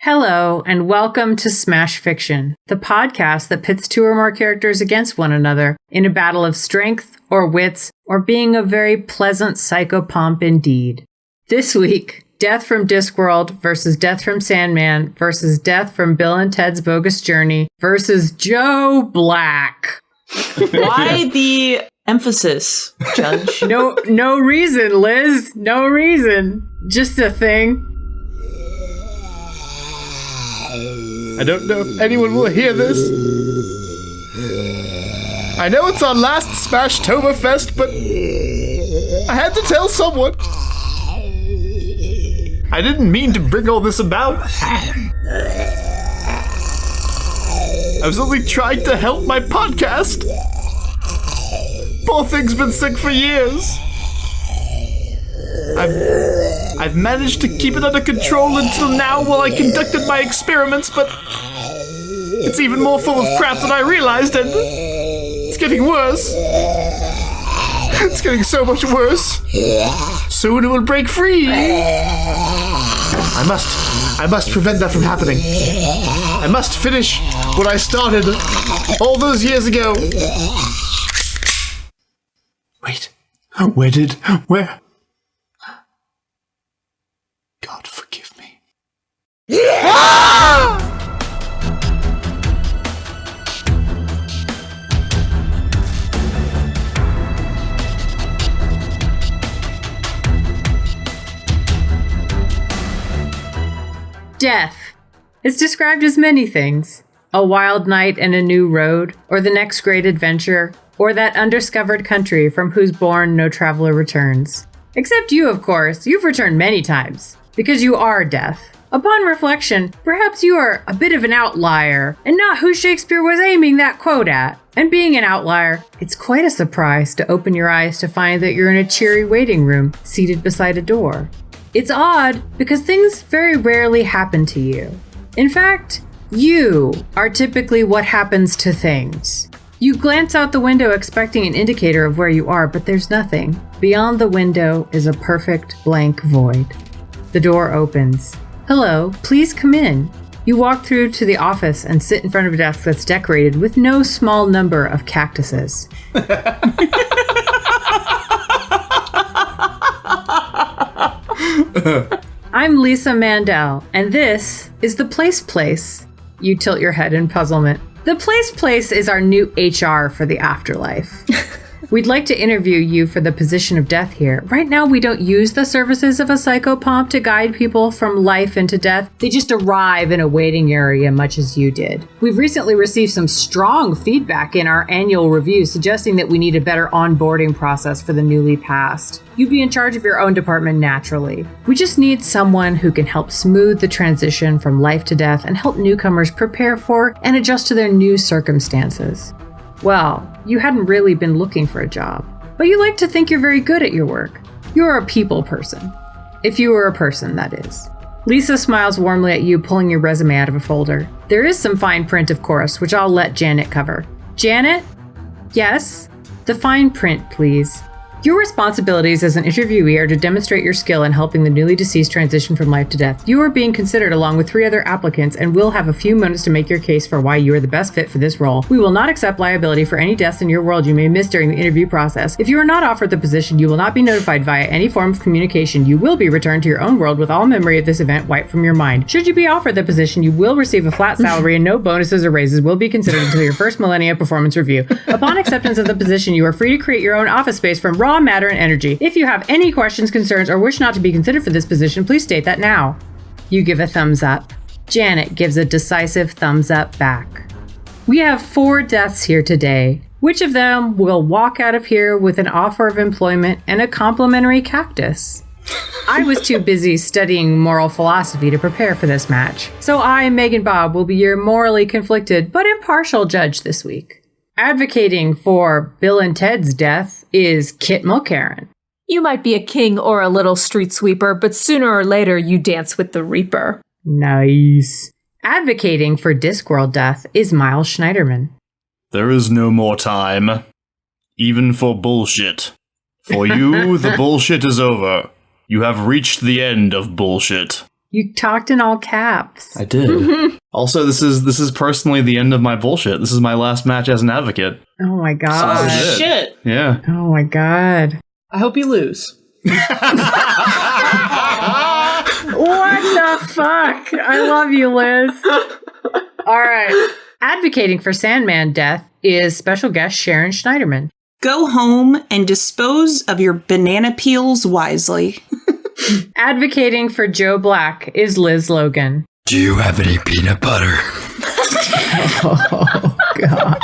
Hello, and welcome to Smash Fiction, the podcast that pits two or more characters against one another in a battle of strength or wits or being a very pleasant psychopomp indeed. This week, Death from Discworld versus Death from Sandman versus Death from Bill and Ted's Bogus Journey versus Joe Black. Why the emphasis, Judge? No reason, Liz. No reason. Just a thing. I don't know if anyone will hear this. I know it's our last Smashtoberfest, but I had to tell someone. I didn't mean to bring all this about. I was only trying to help my podcast. Poor thing's been sick for years. I've managed to keep it under control until now while I conducted my experiments, but it's even more full of crap than I realized, and it's getting worse. It's getting so much worse. Soon it will break free. I must prevent that from happening. I must finish what I started all those years ago. Wait, where? God, forgive me. Death is described as many things. A wild night and a new road, or the next great adventure, or that undiscovered country from whose bourne no traveler returns. Except you, of course. You've returned many times. Because you are death. Upon reflection, perhaps you are a bit of an outlier, and not who Shakespeare was aiming that quote at. And being an outlier, it's quite a surprise to open your eyes to find that you're in a cheery waiting room, seated beside a door. It's odd, because things very rarely happen to you. In fact, you are typically what happens to things. You glance out the window expecting an indicator of where you are, but there's nothing. Beyond the window is a perfect blank void. The door opens. Hello, please come in. You walk through to the office and sit in front of a desk that's decorated with no small number of cactuses. I'm Lisa Mandel, and this is The Place. You tilt your head in puzzlement. The Place is our new HR for the afterlife. We'd like to interview you for the position of death here. Right now, we don't use the services of a psychopomp to guide people from life into death. They just arrive in a waiting area, much as you did. We've recently received some strong feedback in our annual review suggesting that we need a better onboarding process for the newly passed. You'd be in charge of your own department naturally. We just need someone who can help smooth the transition from life to death and help newcomers prepare for and adjust to their new circumstances. Well, you hadn't really been looking for a job, but you like to think you're very good at your work. You're a people person. If you were a person, that is. Lisa smiles warmly at you, pulling your resume out of a folder. There is some fine print, of course, which I'll let Janet cover. Janet? Yes? The fine print, please. Your responsibilities as an interviewee are to demonstrate your skill in helping the newly deceased transition from life to death. You are being considered along with 3 other applicants and will have a few minutes to make your case for why you are the best fit for this role. We will not accept liability for any deaths in your world you may miss during the interview process. If you are not offered the position, you will not be notified via any form of communication. You will be returned to your own world with all memory of this event wiped from your mind. Should you be offered the position, you will receive a flat salary and no bonuses or raises will be considered until your first millennia performance review. Upon acceptance of the position, you are free to create your own office space from raw matter and energy. If you have any questions, concerns, or wish not to be considered for this position, please state that now. You give a thumbs up. Janet gives a decisive thumbs up back. We have 4 deaths here today. Which of them will walk out of here with an offer of employment and a complimentary cactus? I was too busy studying moral philosophy to prepare for this match, so I, Megan Bob, will be your morally conflicted but impartial judge this week. Advocating for Bill and Ted's death is Kit Mulcairn. You might be a king or a little street sweeper, but sooner or later you dance with the Reaper. Nice. Advocating for Discworld death is Miles Schneiderman. There is no more time, even for bullshit. For you, the bullshit is over. You have reached the end of bullshit. You talked in all caps. I did. Also, this is personally the end of my bullshit. This is my last match as an advocate. Oh my god. Oh, shit. Yeah. Oh my god. I hope you lose. What the fuck? I love you, Liz. All right. Advocating for Sandman death is special guest Sharon Schneiderman. Go home and dispose of your banana peels wisely. Advocating for Joe Black is Liz Logan. Do you have any peanut butter? Oh, God.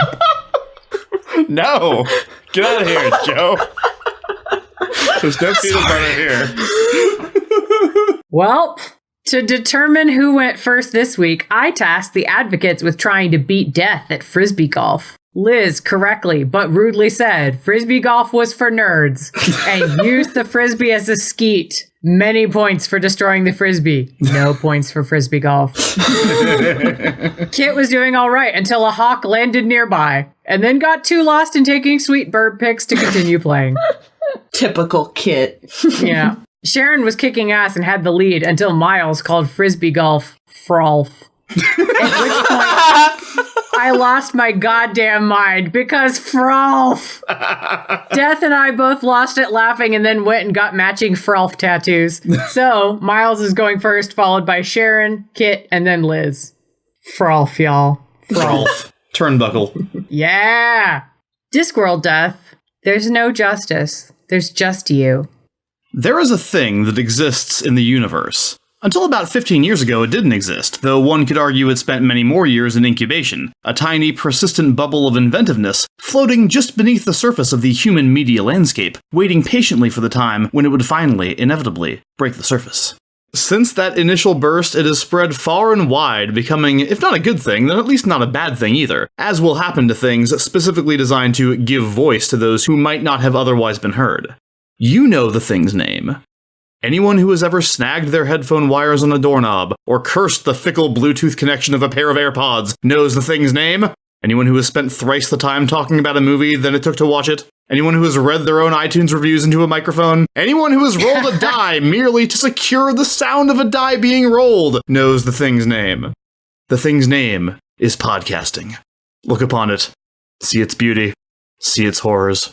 No! Get out of here, Joe. There's no peanut butter here. Well, to determine who went first this week, I tasked the advocates with trying to beat death at Frisbee golf. Liz correctly but rudely said Frisbee golf was for nerds and used the Frisbee as a skeet. Many points for destroying the Frisbee. No points for Frisbee golf. Kit was doing all right until a hawk landed nearby and then got too lost in taking sweet bird pics to continue playing. Typical Kit. Yeah. Sharon was kicking ass and had the lead until Miles called Frisbee golf frolf. At which point, I lost my goddamn mind because frolf. Death and I both lost it laughing and then went and got matching frolf tattoos. So Miles is going first, followed by Sharon, Kit, and then Liz. Frolf, y'all. Frolf. Turnbuckle. Yeah. Discworld death. There's no justice. There's just you. There is a thing that exists in the universe. Until about 15 years ago, it didn't exist, though one could argue it spent many more years in incubation, a tiny, persistent bubble of inventiveness floating just beneath the surface of the human media landscape, waiting patiently for the time when it would finally, inevitably, break the surface. Since that initial burst, it has spread far and wide, becoming, if not a good thing, then at least not a bad thing either, as will happen to things specifically designed to give voice to those who might not have otherwise been heard. You know the thing's name. Anyone who has ever snagged their headphone wires on a doorknob, or cursed the fickle Bluetooth connection of a pair of AirPods, knows the thing's name. Anyone who has spent thrice the time talking about a movie than it took to watch it. Anyone who has read their own iTunes reviews into a microphone. Anyone who has rolled a die merely to secure the sound of a die being rolled knows the thing's name. The thing's name is podcasting. Look upon it. See its beauty. See its horrors.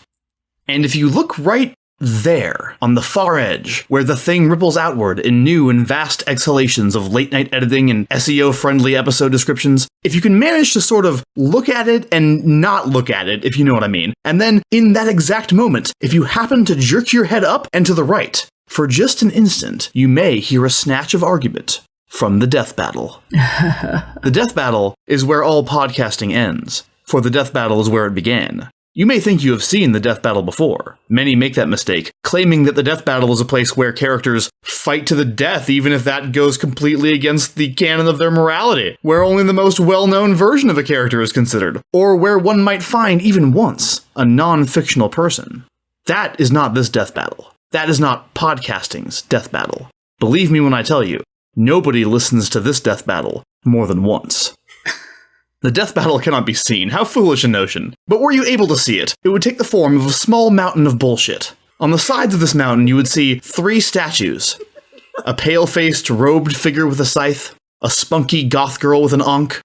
And if you look right there, on the far edge, where the thing ripples outward in new and vast exhalations of late-night editing and SEO-friendly episode descriptions, if you can manage to sort of look at it and not look at it, if you know what I mean, and then, in that exact moment, if you happen to jerk your head up and to the right, for just an instant, you may hear a snatch of argument from the death battle. The death battle is where all podcasting ends, for the death battle is where it began. You may think you have seen the death battle before. Many make that mistake, claiming that the death battle is a place where characters fight to the death even if that goes completely against the canon of their morality, where only the most well-known version of a character is considered, or where one might find, even once, a non-fictional person. That is not this death battle. That is not podcasting's death battle. Believe me when I tell you, nobody listens to this death battle more than once. The death battle cannot be seen. How foolish a notion. But were you able to see it, it would take the form of a small mountain of bullshit. On the sides of this mountain, you would see 3 statues. A pale-faced, robed figure with a scythe, a spunky goth girl with an ankh,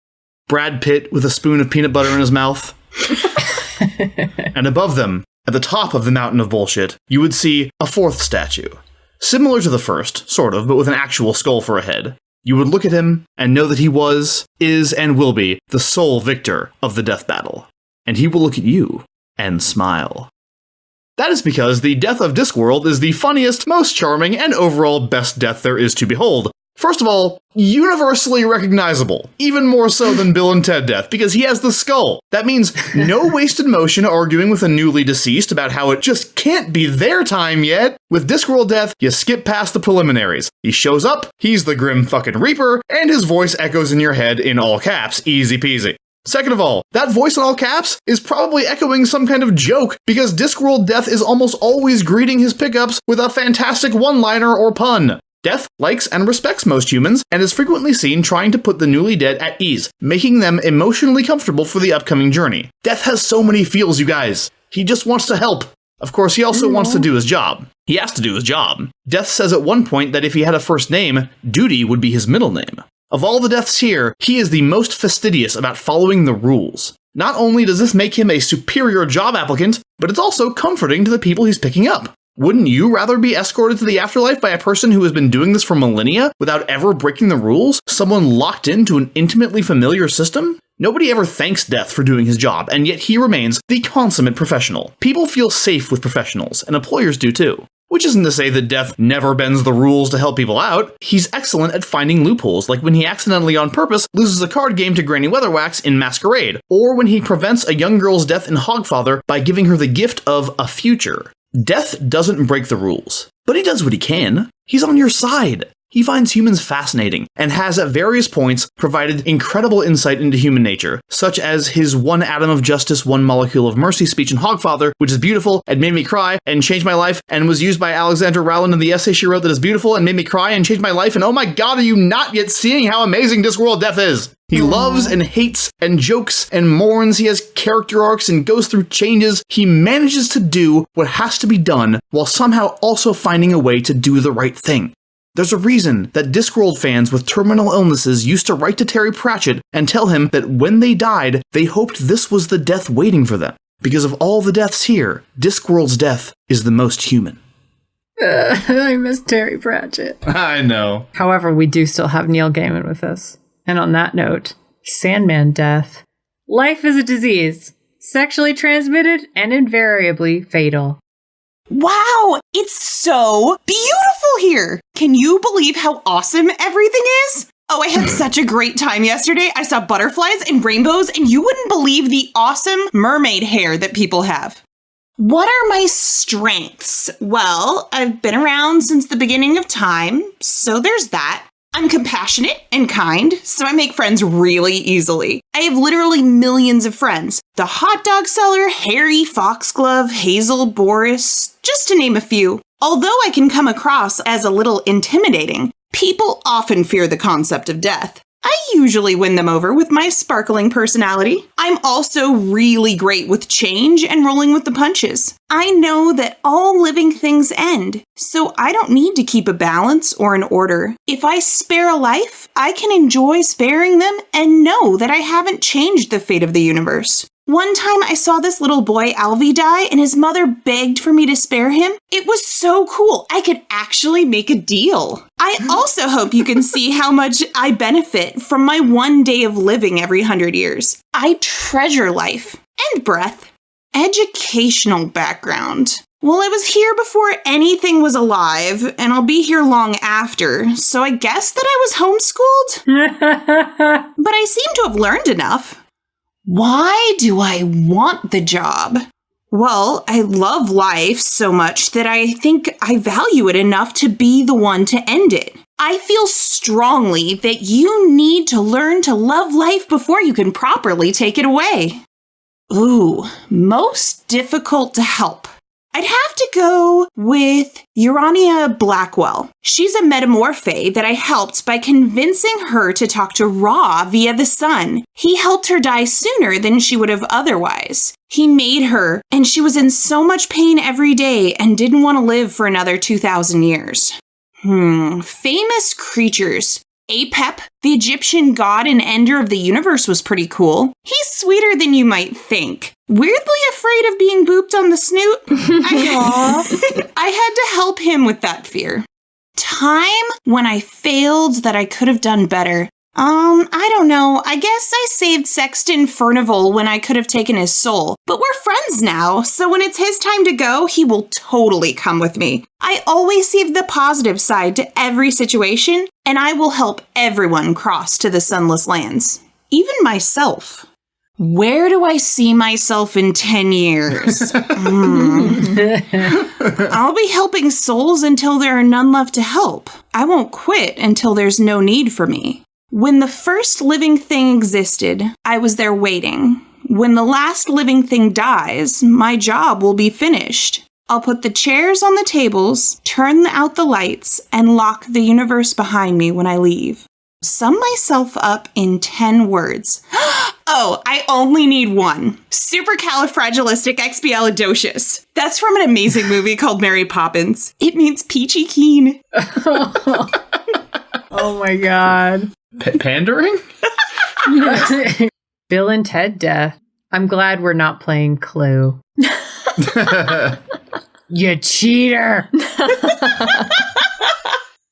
Brad Pitt with a spoon of peanut butter in his mouth. And above them, at the top of the mountain of bullshit, you would see a 4th statue. Similar to the first, sort of, but with an actual skull for a head. You would look at him and know that he was, is, and will be the sole victor of the death battle. And he will look at you and smile. That is because the death of Discworld is the funniest, most charming, and overall best death there is to behold. First of all, universally recognizable, even more so than Bill and Ted death, because he has the skull. That means no wasted motion arguing with a newly deceased about how it just can't be their time yet. With Discworld death, you skip past the preliminaries. He shows up, he's the grim fucking Reaper, and his voice echoes in your head in all caps, easy peasy. Second of all, that voice in all caps is probably echoing some kind of joke, because Discworld death is almost always greeting his pickups with a fantastic one-liner or pun. Death likes and respects most humans, and is frequently seen trying to put the newly dead at ease, making them emotionally comfortable for the upcoming journey. Death has so many feels, you guys. He just wants to help. Of course, he also wants to do his job. He has to do his job. Death says at one point that if he had a first name, Duty would be his middle name. Of all the deaths here, he is the most fastidious about following the rules. Not only does this make him a superior job applicant, but it's also comforting to the people he's picking up. Wouldn't you rather be escorted to the afterlife by a person who has been doing this for millennia without ever breaking the rules? Someone locked into an intimately familiar system? Nobody ever thanks Death for doing his job, and yet he remains the consummate professional. People feel safe with professionals, and employers do too. Which isn't to say that Death never bends the rules to help people out. He's excellent at finding loopholes, like when he accidentally on purpose loses a card game to Granny Weatherwax in Masquerade, or when he prevents a young girl's death in Hogfather by giving her the gift of a future. Death doesn't break the rules, but he does what he can. He's on your side. He finds humans fascinating, and has at various points provided incredible insight into human nature, such as his one atom of justice, one molecule of mercy speech in Hogfather, which is beautiful and made me cry and changed my life, and was used by Alexandra Rowland in the essay she wrote that is beautiful and made me cry and changed my life, and oh my god, are you not yet seeing how amazing Discworld Death is? He loves and hates and jokes and mourns. He has character arcs and goes through changes. He manages to do what has to be done while somehow also finding a way to do the right thing. There's a reason that Discworld fans with terminal illnesses used to write to Terry Pratchett and tell him that when they died, they hoped this was the death waiting for them. Because of all the deaths here, Discworld's death is the most human. I miss Terry Pratchett. I know. However, we do still have Neil Gaiman with us. And on that note, Sandman death. Life is a disease, sexually transmitted and invariably fatal. Wow, it's so beautiful here. Can you believe how awesome everything is? Oh, I had such a great time yesterday. I saw butterflies and rainbows, and you wouldn't believe the awesome mermaid hair that people have. What are my strengths? Well, I've been around since the beginning of time, so there's that. I'm compassionate and kind, so I make friends really easily. I have literally millions of friends. The hot dog seller, Harry, Foxglove, Hazel, Boris, just to name a few. Although I can come across as a little intimidating, people often fear the concept of death. I usually win them over with my sparkling personality. I'm also really great with change and rolling with the punches. I know that all living things end, so I don't need to keep a balance or an order. If I spare a life, I can enjoy sparing them and know that I haven't changed the fate of the universe. One time I saw this little boy, Alvy, die, and his mother begged for me to spare him. It was so cool. I could actually make a deal. I also hope you can see how much I benefit from my one day of living every 100 years. I treasure life and breath. Educational background. Well, I was here before anything was alive, and I'll be here long after, so I guess that I was homeschooled? But I seem to have learned enough. Why do I want the job? Well, I love life so much that I think I value it enough to be the one to end it. I feel strongly that you need to learn to love life before you can properly take it away. Ooh, most difficult to help. I'd have to go with Urania Blackwell. She's a metamorphe that I helped by convincing her to talk to Ra via the sun. He helped her die sooner than she would have otherwise. He made her, and she was in so much pain every day and didn't want to live for another 2,000 years. Famous creatures. Apep, the Egyptian god and ender of the universe, was pretty cool. He's sweeter than you might think. Weirdly afraid of being booped on the snoot. I had to help him with that fear. Time when I failed that I could have done better. I don't know. I guess I saved Sexton Furnival when I could have taken his soul. But we're friends now, so when it's his time to go, he will totally come with me. I always see the positive side to every situation, and I will help everyone cross to the sunless lands. Even myself. Where do I see myself in 10 years? I'll be helping souls until there are none left to help. I won't quit until there's no need for me. When the first living thing existed, I was there waiting. When the last living thing dies, my job will be finished. I'll put the chairs on the tables, turn out the lights, and lock the universe behind me when I leave. Sum myself up in 10 words. Oh, I only need one. Supercalifragilisticexpialidocious. That's from an amazing movie called Mary Poppins. It means peachy keen. Oh my god. Pandering? Bill and Ted death. I'm glad we're not playing Clue. You cheater!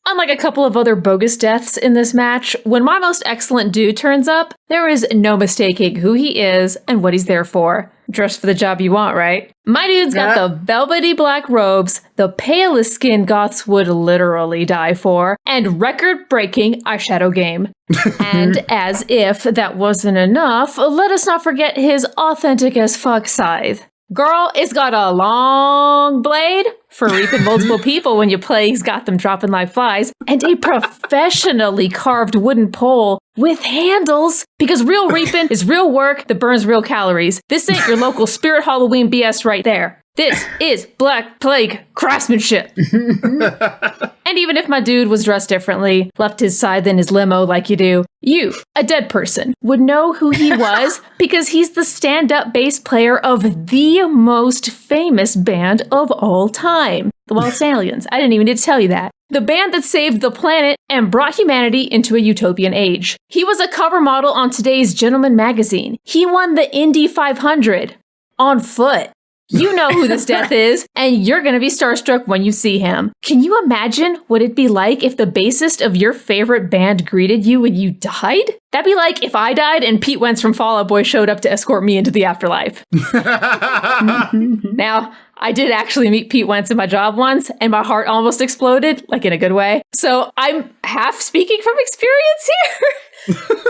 Unlike a couple of other bogus deaths in this match, when my most excellent dude turns up, there is no mistaking who he is and what he's there for. Dressed for the job you want, right? My dude's got the velvety black robes, the palest skin goths would literally die for, and record-breaking eyeshadow game. And as if that wasn't enough, let us not forget his authentic as fuck scythe. Girl, it's got a long blade for reaping multiple people when you play He's Got Them Dropping Like Flies, and a professionally carved wooden pole with handles, because real reaping is real work that burns real calories. This ain't your local Spirit Halloween BS right there. This is Black Plague craftsmanship. And even if my dude was dressed differently, left his scythe in his limo like you do, you, a dead person, would know who he was because he's the stand-up bass player of the most famous band of all time, the Wild Stallions. I didn't even need to tell you that. The band that saved the planet and brought humanity into a utopian age. He was a cover model on today's Gentleman magazine. He won the Indy 500 on foot. You know who this death is, and you're going to be starstruck when you see him. Can you imagine what it'd be like if the bassist of your favorite band greeted you when you died? That'd be like if I died and Pete Wentz from Fall Out Boy showed up to escort me into the afterlife. Now, I did actually meet Pete Wentz in my job once, and my heart almost exploded, like in a good way. So I'm half speaking from experience here.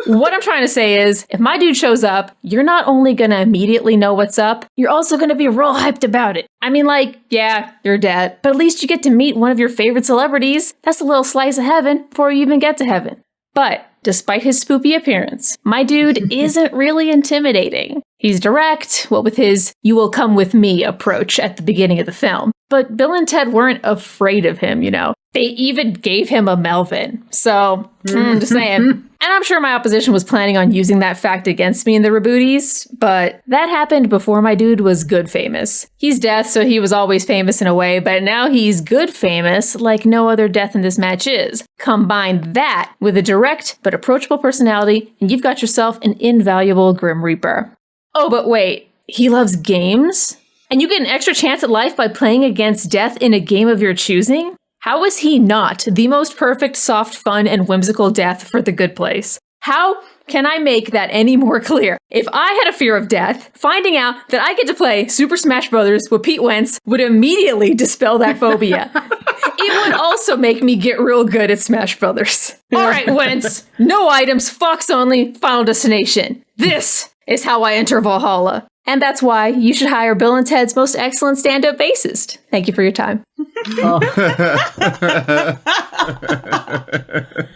What I'm trying to say is, if my dude shows up, you're not only going to immediately know what's up, you're also going to be real hyped about it. I mean, like, yeah, you're dead, but at least you get to meet one of your favorite celebrities. That's a little slice of heaven before you even get to heaven. But despite his spoopy appearance, my dude isn't really intimidating. He's direct, what with his "you will come with me" approach at the beginning of the film. But Bill and Ted weren't afraid of him, you know. They even gave him a Melvin. So, just saying. And I'm sure my opposition was planning on using that fact against me in the rebooties, but that happened before my dude was good famous. He's death, so he was always famous in a way, but now he's good famous like no other death in this match is. Combine that with a direct but approachable personality, and you've got yourself an invaluable Grim Reaper. Oh, but wait, he loves games? And you get an extra chance at life by playing against death in a game of your choosing? How is he not the most perfect, soft, fun, and whimsical death for the good place? How can I make that any more clear? If I had a fear of death, finding out that I get to play Super Smash Bros. With Pete Wentz would immediately dispel that phobia. It would also make me get real good at Smash Brothers. All right, Wentz, no items, Fox only, Final Destination. This is how I enter Valhalla. And that's why you should hire Bill and Ted's most excellent stand-up bassist. Thank you for your time.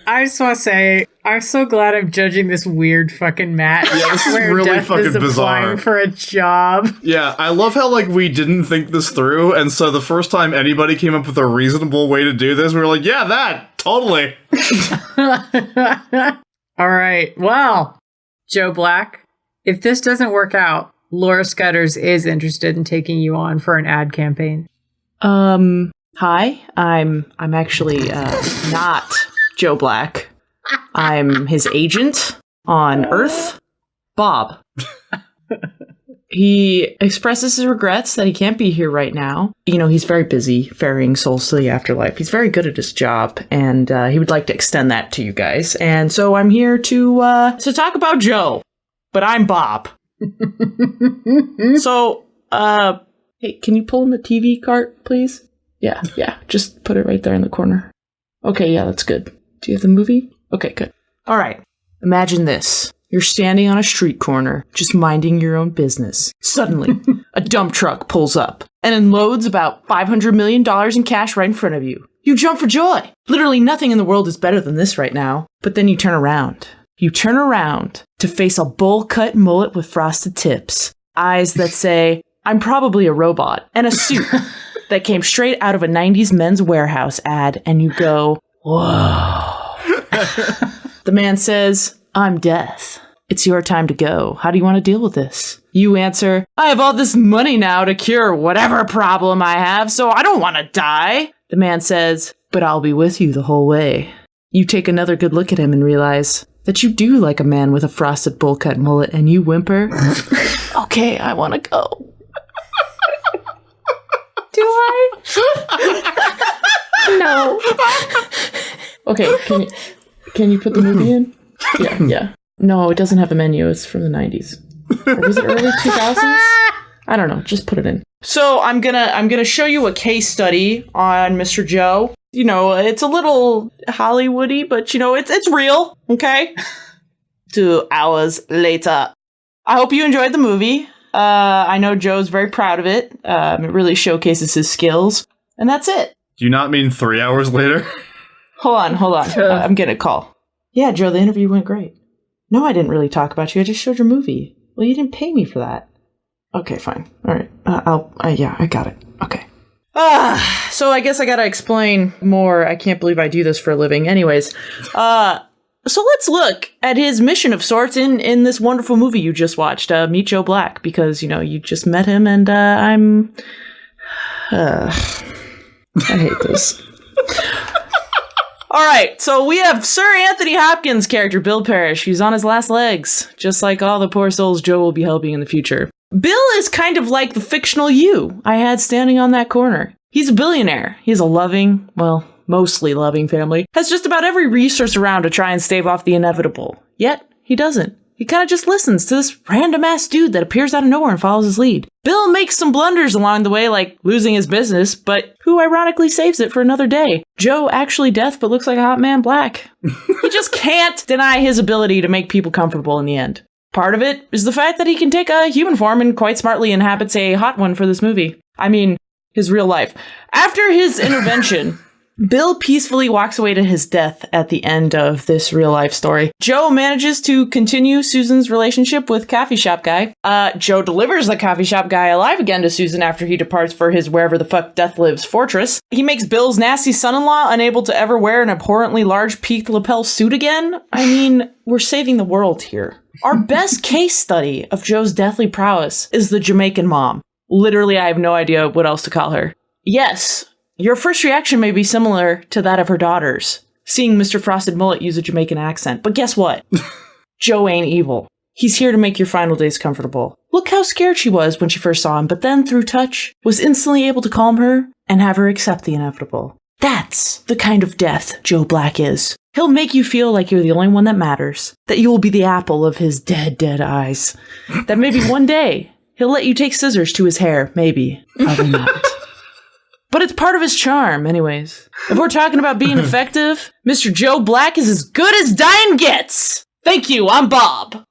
I just want to say, I'm so glad I'm judging this weird fucking match. Yeah, this is where really Death fucking is bizarre. applying for a job. Yeah, I love how, like, we didn't think this through, and so the first time anybody came up with a reasonable way to do this, we were like, yeah, that, totally. All right, well, Joe Black, if this doesn't work out, Laura Scudders is interested in taking you on for an ad campaign. Hi. I'm actually not Joe Black. I'm his agent on Earth, Bob. He expresses his regrets that he can't be here right now. You know, he's very busy ferrying souls to the afterlife. He's very good at his job, and he would like to extend that to you guys. And so I'm here to talk about Joe, but I'm Bob. So, hey, can you pull in the TV cart, please? Yeah, just put it right there in the corner. Okay, yeah, that's good. Do you have the movie? Okay, good. All right, imagine this. You're standing on a street corner, just minding your own business. Suddenly, a dump truck pulls up and unloads about $500 million in cash right in front of you. You jump for joy. Literally nothing in the world is better than this right now. But then you turn around. You turn around to face a bowl-cut mullet with frosted tips, eyes that say, "I'm probably a robot," and a suit that came straight out of a 90s Men's Warehouse ad, and you go, whoa. The man says, I'm death. It's your time to go. How do you want to deal with this? You answer, I have all this money now to cure whatever problem I have, so I don't want to die. The man says, but I'll be with you the whole way. You take another good look at him and realize that you do like a man with a frosted bowl cut mullet, and you whimper, okay, I want to go. Do I? No. Okay, can you put the movie in? Yeah. No, it doesn't have a menu. It's from the 90s. Or was it early 2000s? I don't know. Just put it in. So I'm gonna show you a case study on Mr. Joe. You know, it's a little Hollywoody, but you know, it's real. Okay. 2 hours later. I hope you enjoyed the movie. I know Joe's very proud of it. It really showcases his skills, and that's it. Do you not mean 3 hours later? Hold on. I'm getting a call. Yeah, Joe, the interview went great. No, I didn't really talk about you. I just showed your movie. Well, you didn't pay me for that. Okay, fine. All right. I got it. Okay. So I guess I gotta explain more. I can't believe I do this for a living. Anyways, so let's look at his mission of sorts in this wonderful movie you just watched, Meet Joe Black, because, you know, you just met him and, I hate this. All right, so we have Sir Anthony Hopkins' character, Bill Parrish. He's on his last legs, just like all the poor souls Joe will be helping in the future. Bill is kind of like the fictional you I had standing on that corner. He's a billionaire. He has a loving, well, mostly loving family. Has just about every resource around to try and stave off the inevitable. Yet, he doesn't. He kind of just listens to this random-ass dude that appears out of nowhere and follows his lead. Bill makes some blunders along the way, like losing his business, but who ironically saves it for another day? Joe, actually deaf, but looks like a hot man black. He just can't deny his ability to make people comfortable in the end. Part of it is the fact that he can take a human form and quite smartly inhabits a hot one for this movie. I mean, his real life. After his intervention, Bill peacefully walks away to his death at the end of this real-life story. Joe manages to continue Susan's relationship with coffee shop guy. Joe delivers the coffee shop guy alive again to Susan after he departs for his wherever the fuck death lives fortress. He makes Bill's nasty son-in-law unable to ever wear an abhorrently large peaked lapel suit again. I mean, we're saving the world here. Our best case study of Joe's deathly prowess is the Jamaican mom. Literally, I have no idea what else to call her. Yes, your first reaction may be similar to that of her daughters, seeing Mr. Frosted Mullet use a Jamaican accent. But guess what? Joe ain't evil. He's here to make your final days comfortable. Look how scared she was when she first saw him, but then, through touch, was instantly able to calm her and have her accept the inevitable. That's the kind of death Joe Black is. He'll make you feel like you're the only one that matters, that you will be the apple of his dead eyes, that maybe one day he'll let you take scissors to his hair, maybe, probably not. But it's part of his charm, anyways. If we're talking about being effective, Mr. Joe Black is as good as dying gets. Thank you, I'm Bob.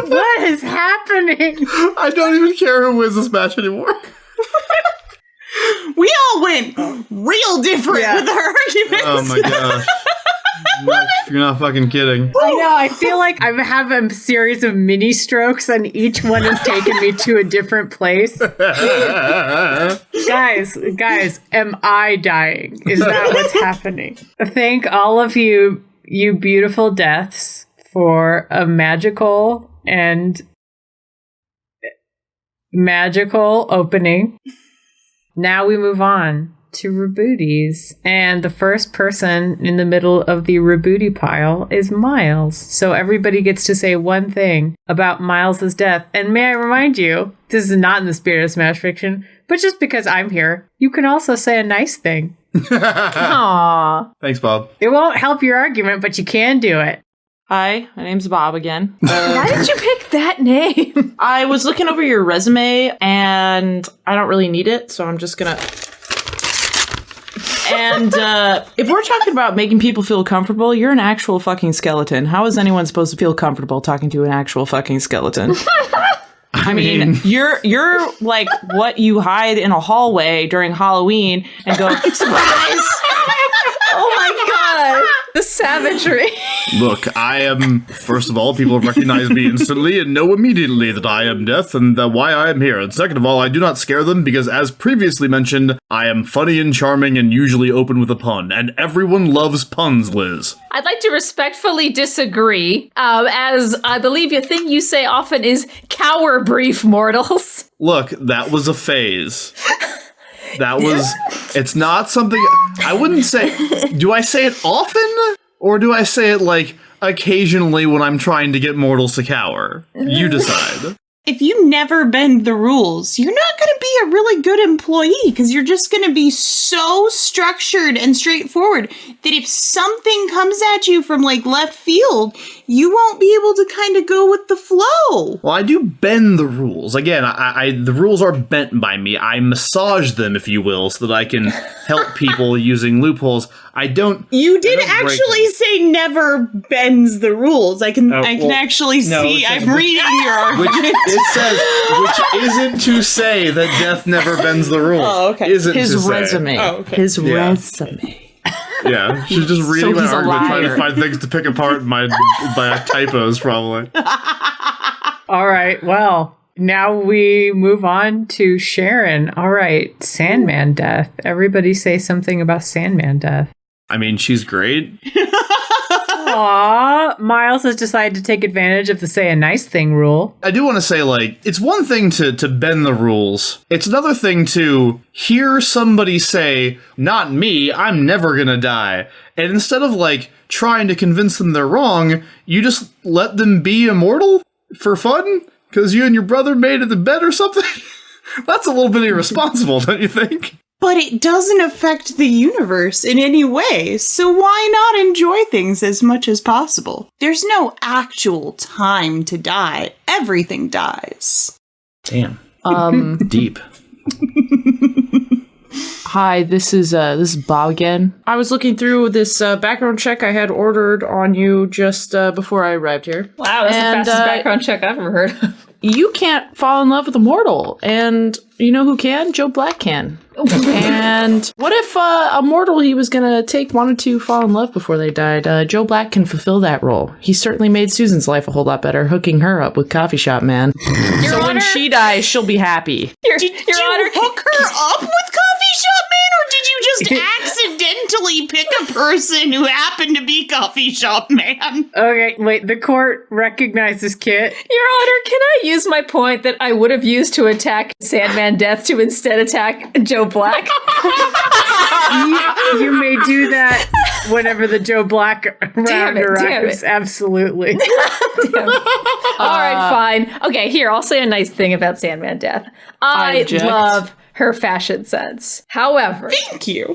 What is happening? I don't even care who wins this match anymore. We all went real different with our arguments. Oh my gosh. You're not fucking kidding. I know, I feel like I have a series of mini strokes and each one has taken me to a different place. Guys, am I dying? Is that what's happening? Thank all of you beautiful deaths, for a magical opening. Now we move on to rebooties, and the first person in the middle of the rebooty pile is Miles. So everybody gets to say one thing about Miles's death. And may I remind you, this is not in the spirit of Smash Fiction, but just because I'm here, you can also say a nice thing. Aww. Thanks, Bob. It won't help your argument, but you can do it. Hi, my name's Bob again. Why did you pick that name? I was looking over your resume, and I don't really need it, so I'm just gonna... And if we're talking about making people feel comfortable, you're an actual fucking skeleton. How is anyone supposed to feel comfortable talking to an actual fucking skeleton? I mean, you're like what you hide in a hallway during Halloween and go, surprise! Oh my god. The savagery. Look, I am, first of all, people recognize me instantly and know immediately that I am Death and why I am here. And second of all, I do not scare them because, as previously mentioned, I am funny and charming and usually open with a pun. And everyone loves puns, Liz. I'd like to respectfully disagree, as I believe the thing you say often is cower brief mortals. Look, that was a phase. That was, it's not something, I wouldn't say, do I say it often? Or do I say it, like, occasionally when I'm trying to get mortals to cower? You decide. If you never bend the rules, you're not going to be a really good employee because you're just going to be so structured and straightforward that if something comes at you from like left field, you won't be able to kind of go with the flow. Well, I do bend the rules. Again, the rules are bent by me. I massage them, if you will, so that I can help people using loopholes. I don't. You did actually say never bends the rules. I can actually see. I'm reading your argument. It says, which isn't to say that Death never bends the rules. Oh, okay. Isn't His to say. resume. Oh, okay. His resume. Yeah, she's just reading So my he's a argument, trying to liar. find things to pick apart my typos, probably. All right, well, now we move on to Sharon. All right, Sandman Death. Everybody say something about Sandman Death. I mean, she's great. Aw, Miles has decided to take advantage of the say a nice thing rule. I do want to say, like, it's one thing to bend the rules. It's another thing to hear somebody say, not me, I'm never gonna die. And instead of, like, trying to convince them they're wrong, you just let them be immortal for fun? Because you and your brother made it to bed or something? That's a little bit irresponsible, don't you think? But it doesn't affect the universe in any way, so why not enjoy things as much as possible? There's no actual time to die. Everything dies. Damn. Deep. Hi, this is Bob again. I was looking through this background check I had ordered on you just before I arrived here. Wow, that's And, the fastest background check I've ever heard of. You can't fall in love with a mortal, and you know who can? Joe Black can. And what if a mortal he was gonna take wanted to fall in love before they died? Joe Black can fulfill that role. He certainly made Susan's life a whole lot better, hooking her up with Coffee Shop Man. So when she dies, she'll be happy. Your Did you Honor, hook her up with Coffee Shop Man, or did you just accidentally pick a person who happened to be Coffee Shop Man? Okay, wait, the court recognizes Kit. Your Honor, can I use my point that I would have used to attack Sandman Death to instead attack Joe Black? You may do that whenever the Joe Black round arrives. Absolutely. All right, fine. Okay, here, I'll say a nice thing about Sandman Death. I object. love her fashion sense. However, Thank you.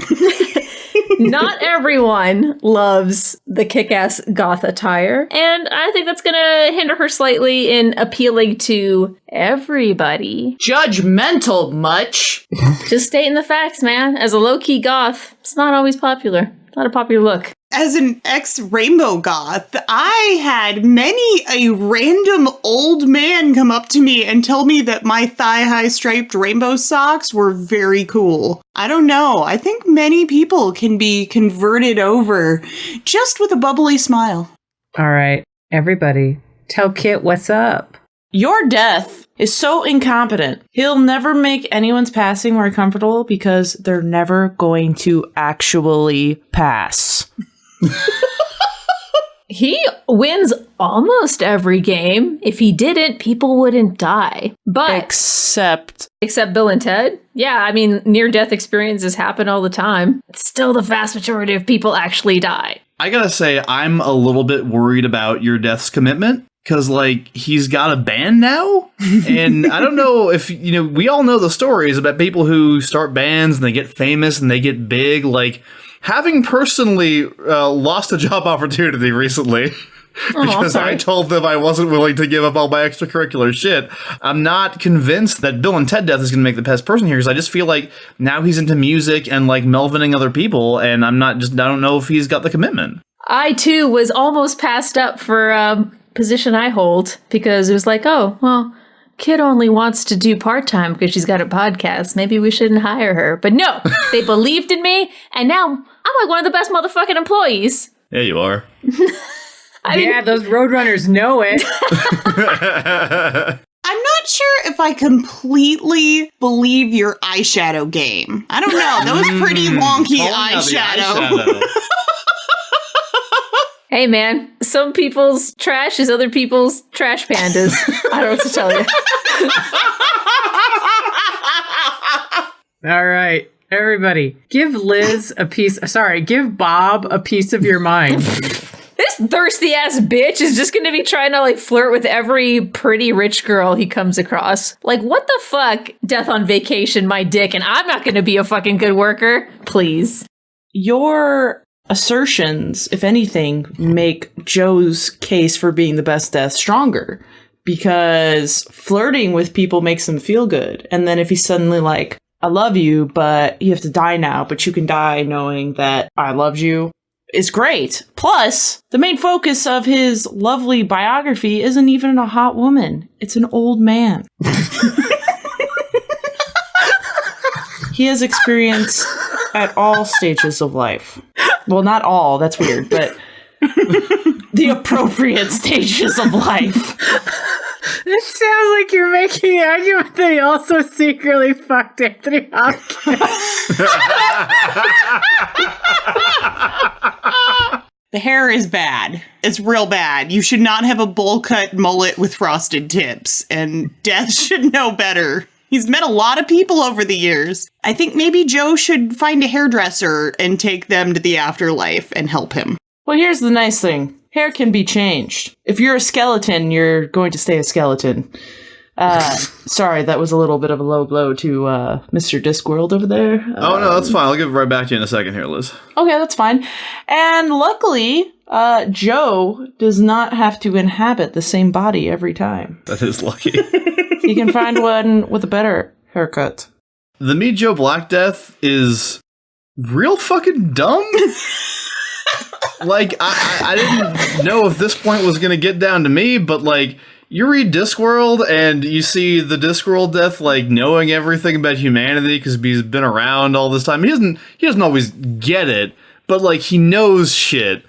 not everyone loves the kick-ass goth attire, and I think that's gonna hinder her slightly in appealing to everybody. Judgmental much? Just stating the facts, man. As a low-key goth, it's not always popular. Not a popular look. As an ex-rainbow goth, I had many a random old man come up to me and tell me that my thigh-high striped rainbow socks were very cool. I don't know. I think many people can be converted over just with a bubbly smile. All right, everybody, tell Kit what's up. Your Death is so incompetent. He'll never make anyone's passing more comfortable because they're never going to actually pass. He wins almost every game. If he didn't, people wouldn't die. But Except except Bill and Ted. Yeah, I mean, near-death experiences happen all the time. Still, the vast majority of people actually die. I gotta say, I'm a little bit worried about your Death's commitment. Because, like, he's got a band now? And I don't know if, you know, we all know the stories about people who start bands and they get famous and they get big. Like, having personally lost a job opportunity recently because I told them I wasn't willing to give up all my extracurricular shit, I'm not convinced that Bill and Ted Death is going to make the best person here, because I just feel like now he's into music and, like, melvining other people, and I don't know if he's got the commitment. I, too, was almost passed up for position I hold, because it was like, oh, well, Kid only wants to do part-time because she's got a podcast. Maybe we shouldn't hire her. But no, they believed in me, and now I'm like one of the best motherfucking employees. Yeah, you are. Yeah, those Roadrunners know it. I'm not sure if I completely believe your eyeshadow game. I don't know. That was pretty wonky eyeshadow. Hey, man, some people's trash is other people's trash pandas. I don't know what to tell you. All right, everybody, give Bob a piece of your mind. This thirsty ass bitch is just going to be trying to like flirt with every pretty rich girl he comes across. Like, what the fuck? Death on vacation, my dick, and I'm not going to be a fucking good worker. Please. Your assertions, if anything, make Joe's case for being the best death stronger. Because flirting with people makes him feel good. And then if he's suddenly like, I love you, but you have to die now, but you can die knowing that I loved you, is great. Plus, the main focus of his lovely biography isn't even a hot woman. It's an old man. He has experience at all stages of life. Well, not all, that's weird, but the appropriate stages of life. It sounds like you're making the argument that he also secretly fucked Anthony Hopkins. The hair is bad. It's real bad. You should not have a bowl cut mullet with frosted tips, and Death should know better. He's met a lot of people over the years. I think maybe Joe should find a hairdresser and take them to the afterlife and help him. Well, here's the nice thing. Hair can be changed. If you're a skeleton, you're going to stay a skeleton. Sorry, that was a little bit of a low blow to Mr. Discworld over there. Oh, no, that's fine. I'll give it right back to you in a second here, Liz. Okay, that's fine. And luckily, Joe does not have to inhabit the same body every time. That is lucky. He can find one with a better haircut. The Meet Joe Black death is real fucking dumb. Like, I didn't know if this point was going to get down to me, but, like, you read Discworld and you see the Discworld death, like, knowing everything about humanity because he's been around all this time. He doesn't always get it, but, like, he knows shit.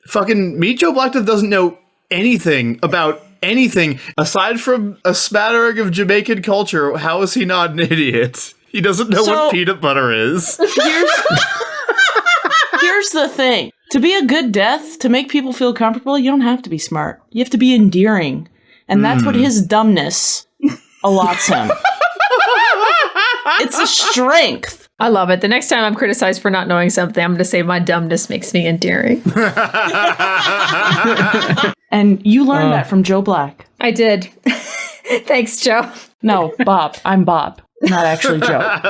Fucking Meet Joe Black death doesn't know anything about anything aside from a smattering of Jamaican culture. How is he not an idiot? He doesn't know what peanut butter is. Here's the thing. To be a good death, to make people feel comfortable, you don't have to be smart. You have to be endearing. And that's what his dumbness allots him. It's a strength. I love it. The next time I'm criticized for not knowing something, I'm going to say my dumbness makes me endearing. And you learned that from Joe Black. I did. Thanks, Joe. No, Bob. I'm Bob, not actually Joe.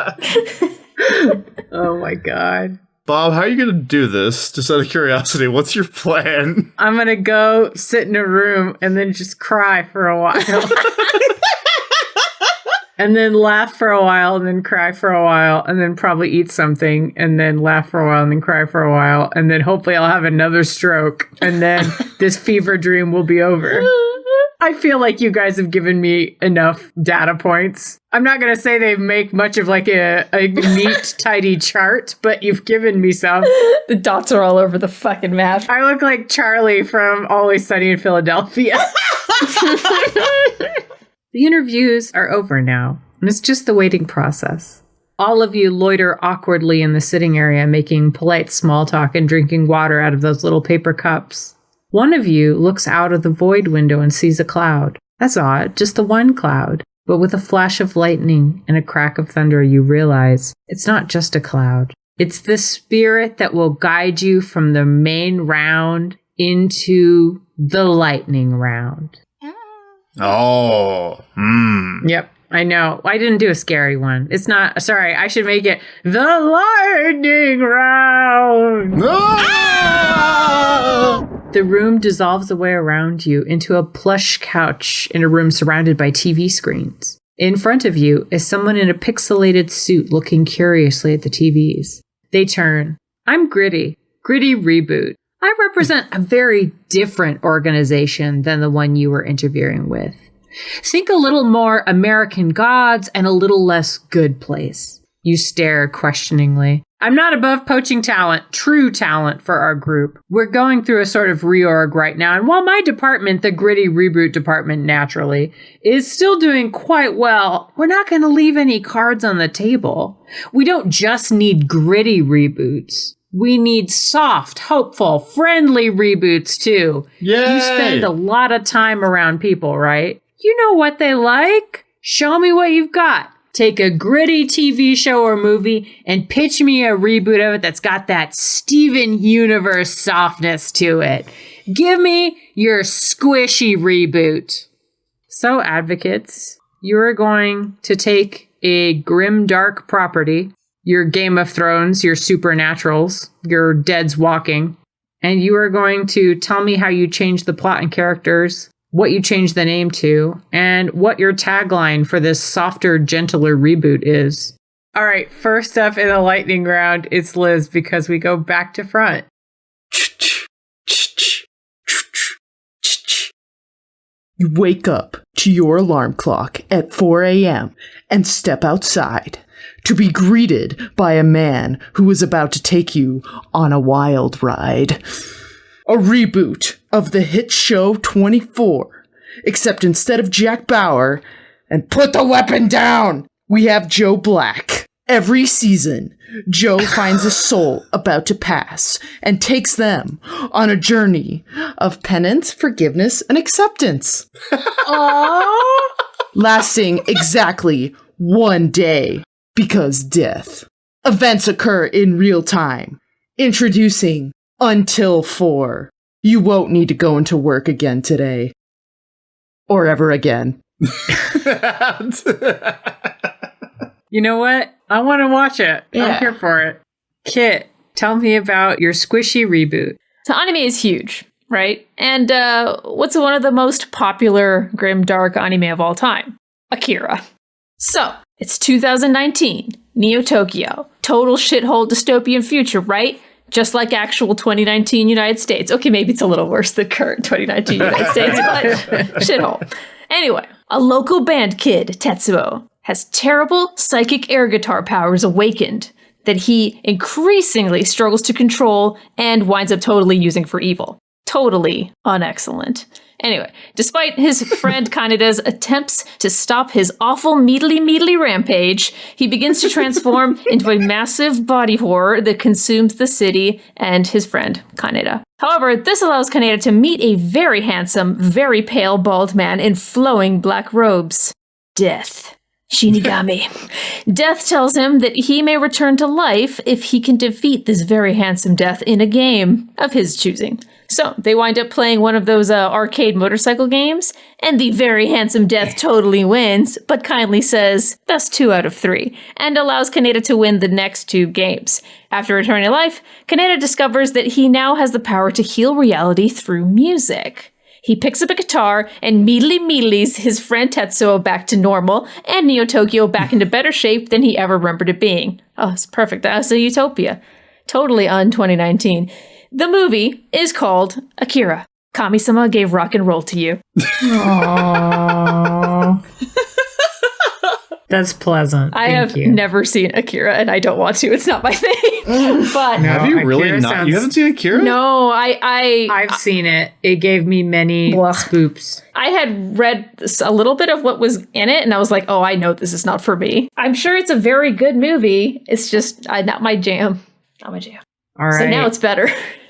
Oh my God. Bob, how are you going to do this? Just out of curiosity, what's your plan? I'm going to go sit in a room and then just cry for a while. And then laugh for a while and then cry for a while and then probably eat something and then laugh for a while and then cry for a while. And then hopefully I'll have another stroke and then this fever dream will be over. I feel like you guys have given me enough data points. I'm not going to say they make much of like a neat, tidy chart, but you've given me some. The dots are all over the fucking map. I look like Charlie from Always Sunny in Philadelphia. The interviews are over now, and it's just the waiting process. All of you loiter awkwardly in the sitting area, making polite small talk and drinking water out of those little paper cups. One of you looks out of the void window and sees a cloud. That's odd, just the one cloud. But with a flash of lightning and a crack of thunder, you realize it's not just a cloud. It's the spirit that will guide you from the main round into the lightning round. Oh. Yep, I know. I didn't do a scary one. It's not, sorry, I should make it the lightning round. Ah! The room dissolves away around you into a plush couch in a room surrounded by TV screens. In front of you is someone in a pixelated suit looking curiously at the TVs. They turn. I'm Gritty. Gritty Reboot. I represent a very different organization than the one you were interviewing with. Think a little more American Gods and a little less Good Place. You stare questioningly. I'm not above poaching talent, true talent for our group. We're going through a sort of reorg right now, and while my department, the gritty reboot department naturally, is still doing quite well, we're not going to leave any cards on the table. We don't just need gritty reboots. We need soft, hopeful, friendly reboots too. Yay! You spend a lot of time around people, right? You know what they like. Show me what you've got. Take a gritty TV show or movie and pitch me a reboot of it that's got that Steven Universe softness to it. Give me your squishy reboot. So, advocates, you are going to take a grim, dark property, your Game of Thrones, your Supernaturals, your Dead's Walking, and you are going to tell me how you changed the plot and characters, what you changed the name to, and what your tagline for this softer, gentler reboot is. All right, first up in the lightning round, it's Liz, because we go back to front. You wake up to your alarm clock at 4 a.m. and step outside to be greeted by a man who is about to take you on a wild ride. A reboot of the hit show 24, except instead of Jack Bauer and put the weapon down, we have Joe Black. Every season, Joe finds a soul about to pass and takes them on a journey of penance, forgiveness, and acceptance. Lasting exactly 1 day, because death. Events occur in real time. Introducing Until 4. You won't need to go into work again today. Or ever again. You know what? I want to watch it. Yeah. I'm here for it. Kit, tell me about your squishy reboot. So anime is huge, right? And what's one of the most popular grim-dark anime of all time? Akira. So, it's 2019, Neo Tokyo. Total shithole dystopian future, right? Just like actual 2019 United States. Okay, maybe it's a little worse than current 2019 United States, but shithole. Anyway, a local band kid, Tetsuo, has terrible psychic air guitar powers awakened that he increasingly struggles to control and winds up totally using for evil. Totally unexcellent. Anyway, despite his friend Kaneda's attempts to stop his awful meatly rampage, he begins to transform into a massive body horror that consumes the city and his friend Kaneda. However, this allows Kaneda to meet a very handsome, very pale bald man in flowing black robes. Death. Shinigami. Death tells him that he may return to life if he can defeat this very handsome Death in a game of his choosing. So they wind up playing one of those arcade motorcycle games, and the very handsome Death totally wins, but kindly says, that's 2 out of 3, and allows Kaneda to win the next 2 games. After returning to life, Kaneda discovers that he now has the power to heal reality through music. He picks up a guitar and meedlies his friend Tetsuo back to normal, and Neo Tokyo back into better shape than he ever remembered it being. Oh, it's perfect. That's a utopia. Totally un-2019. The movie is called Akira. Kami-sama gave rock and roll to you. Aww. That's pleasant. I have never seen Akira, and I don't want to. It's not my thing. But have you really Akira not? You haven't seen Akira? No, I've seen it. It gave me many spoops. I had read a little bit of what was in it, and I was like, oh, I know this is not for me. I'm sure it's a very good movie. It's just not my jam. Not my jam. All right. So now it's better.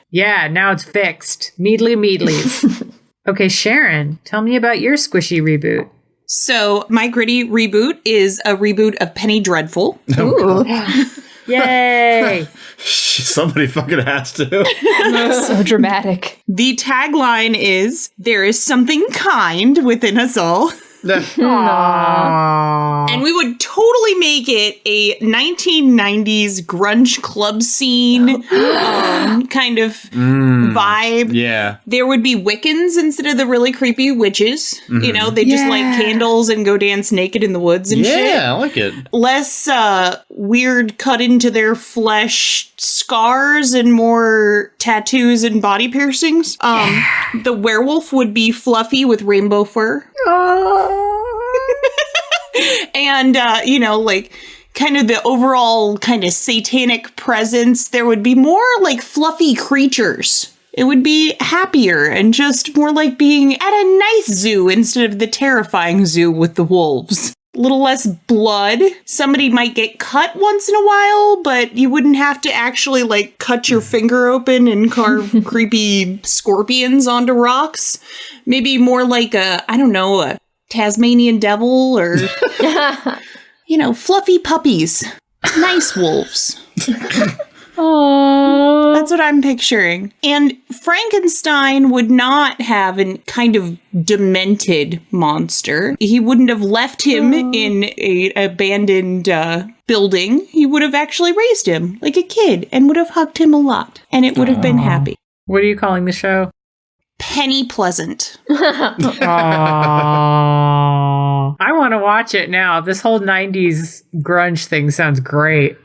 Yeah, now it's fixed. Meedlies. Okay, Sharon, tell me about your squishy reboot. So my gritty reboot is a reboot of Penny Dreadful. Ooh. Yay! Somebody fucking has to. So dramatic. The tagline is, there is something kind within us all. Aww. And we would totally make it a 1990s grunge club scene kind of vibe. Yeah. There would be Wiccans instead of the really creepy witches. Mm-hmm. You know, they just light candles and go dance naked in the woods and shit. Yeah, I like it. Less weird cut into their flesh scars and more tattoos and body piercings. The werewolf would be fluffy with rainbow fur. And, kind of the overall kind of satanic presence, there would be more like fluffy creatures. It would be happier and just more like being at a nice zoo instead of the terrifying zoo with the wolves. A little less blood. Somebody might get cut once in a while, but you wouldn't have to actually like cut your finger open and carve creepy scorpions onto rocks. Maybe more like a Tasmanian devil or, fluffy puppies. Nice wolves. Aww. That's what I'm picturing. And Frankenstein would not have a kind of demented monster. He wouldn't have left him in an abandoned building. He would have actually raised him like a kid and would have hugged him a lot. And it would have been happy. What are you calling the show? Penny Pleasant. Aww. I want to watch it now. This whole 90s grunge thing sounds great.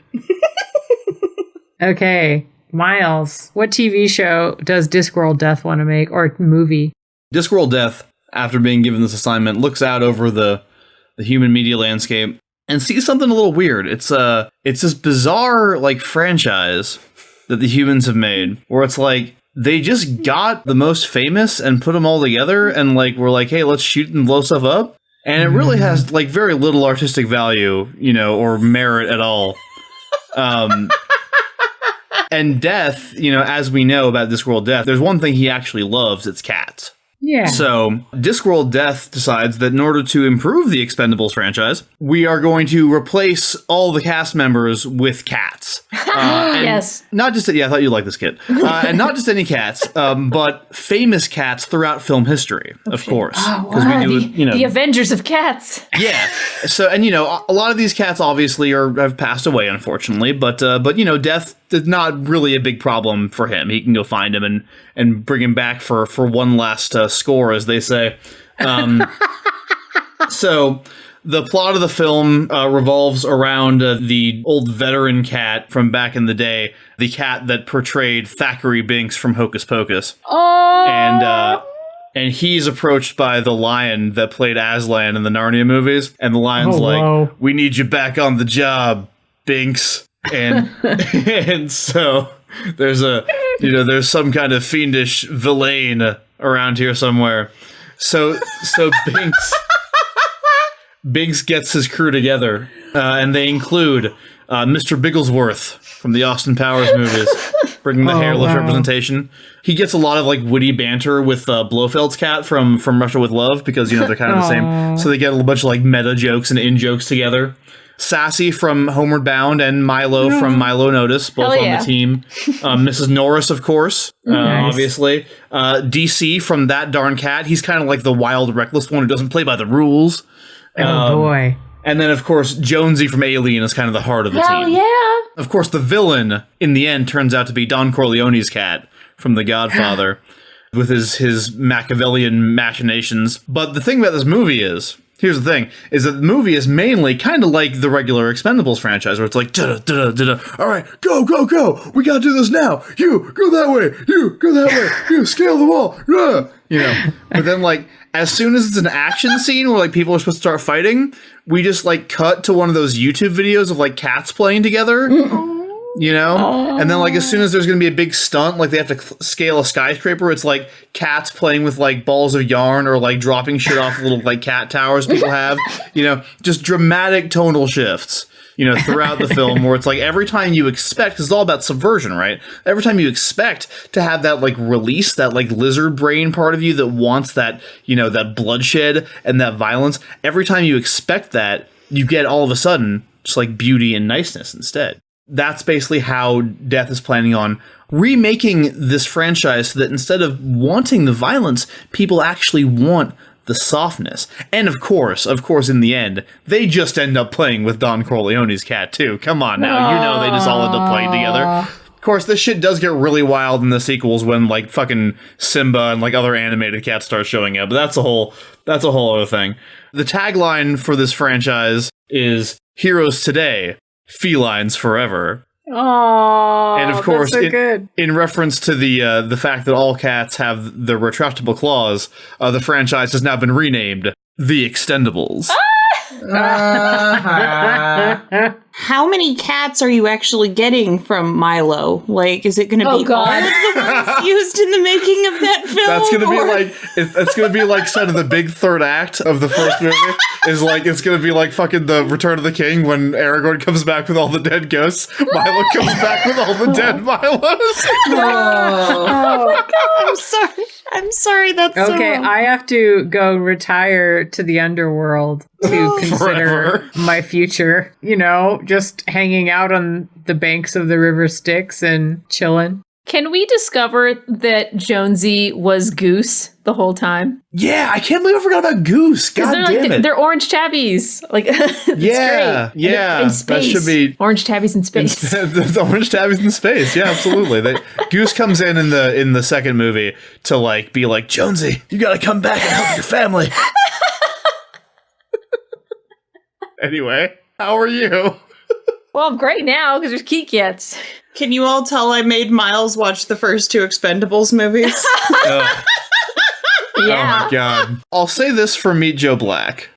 Okay, Miles, what TV show does Discworld Death want to make, or movie? Discworld Death, after being given this assignment, looks out over the human media landscape and sees something a little weird. It's this bizarre like franchise that the humans have made, where it's like they just got the most famous and put them all together, and like we're like, hey, let's shoot and blow stuff up, and it really has like very little artistic value, or merit at all. And Death, as we know about Discworld Death, there's one thing he actually loves, it's cats. Yeah. So Discworld Death decides that in order to improve the Expendables franchise, we are going to replace all the cast members with cats. Yes. Not just, I thought you'd like this, kid. And not just any cats, but famous cats throughout film history, of course. Because we do, the Avengers of cats. Yeah. So, and a lot of these cats obviously have passed away, unfortunately, but Death is not really a big problem for him. He can go find him and bring him back for one last score, as they say. So the plot of the film revolves around the old veteran cat from back in the day, the cat that portrayed Thackeray Binks from Hocus Pocus. Oh. And he's approached by the lion that played Aslan in the Narnia movies, and the lion's we need you back on the job, Binks. And so there's there's some kind of fiendish villain around here somewhere. So Binks gets his crew together, and they include Mr. Bigglesworth from the Austin Powers movies, bringing the hairless representation. He gets a lot of like witty banter with Blofeld's cat from Russia with Love, because they're kind of the same. So they get a bunch of like meta jokes and in jokes together. Sassy from Homeward Bound and Milo from Milo Notice, both on the team. Mrs. Norris, of course, obviously. DC from That Darn Cat. He's kind of like the wild, reckless one who doesn't play by the rules. Oh, boy. And then, of course, Jonesy from Alien is kind of the heart of the team. Yeah. Of course, the villain, in the end, turns out to be Don Corleone's cat from The Godfather, with his Machiavellian machinations. But the thing about this movie is... Here's the thing, is that the movie is mainly kind of like the regular Expendables franchise, where it's like, da-da-da-da-da, all right, go, we gotta do this now, you, go that way, you, go that way, you, scale the wall, But then, like, as soon as it's an action scene where, like, people are supposed to start fighting, we just, like, cut to one of those YouTube videos of, like, cats playing together, And then, like, as soon as there's gonna be a big stunt, like, they have to scale a skyscraper, it's, like, cats playing with, like, balls of yarn or, like, dropping shit off little, like, cat towers people have, just dramatic tonal shifts, throughout the film, where it's, like, every time you expect, 'cause it's all about subversion, right? Every time you expect to have that, like, release, that, like, lizard brain part of you that wants that, that bloodshed and that violence, every time you expect that, you get all of a sudden just, like, beauty and niceness instead. That's basically how Death is planning on remaking this franchise, so that instead of wanting the violence, people actually want the softness. And of course, in the end, they just end up playing with Don Corleone's cat too. Come on now, they just all end up playing together. Of course, this shit does get really wild in the sequels when like fucking Simba and like other animated cats start showing up, but that's a whole other thing. The tagline for this franchise is "Heroes Today, Felines Forever." Oh, and of course, that's so good. In reference to the fact that all cats have the retractable claws, the franchise has now been renamed The Extendables. how many cats are you actually getting from Milo? Like, is it going to be all of the ones used in the making of that film? That's going to be like, it's going to be like sort of the big third act of the first movie. Is like, it's going to be like fucking the Return of the King when Aragorn comes back with all the dead ghosts. Milo comes back with all the dead Milos. Oh, God. I'm sorry. That's okay. so... I have to go retire to the underworld to consider my future. You know, just hanging out on the banks of the River Styx and chilling. Can we discover that Jonesy was Goose the whole time? Yeah, I can't believe I forgot about Goose. God damn it. They're orange tabbies. Like, it's yeah, great. yeah. In space. That should be orange tabbies in space. The orange tabbies in space. Yeah, absolutely. Goose comes in the second movie to like be like, Jonesy, you gotta come back and help your family. Anyway, how are you? Well, I'm great now because there's Kikets. Can you all tell I made Miles watch the first two Expendables movies? Yeah. Oh my god. I'll say this for Meet Joe Black.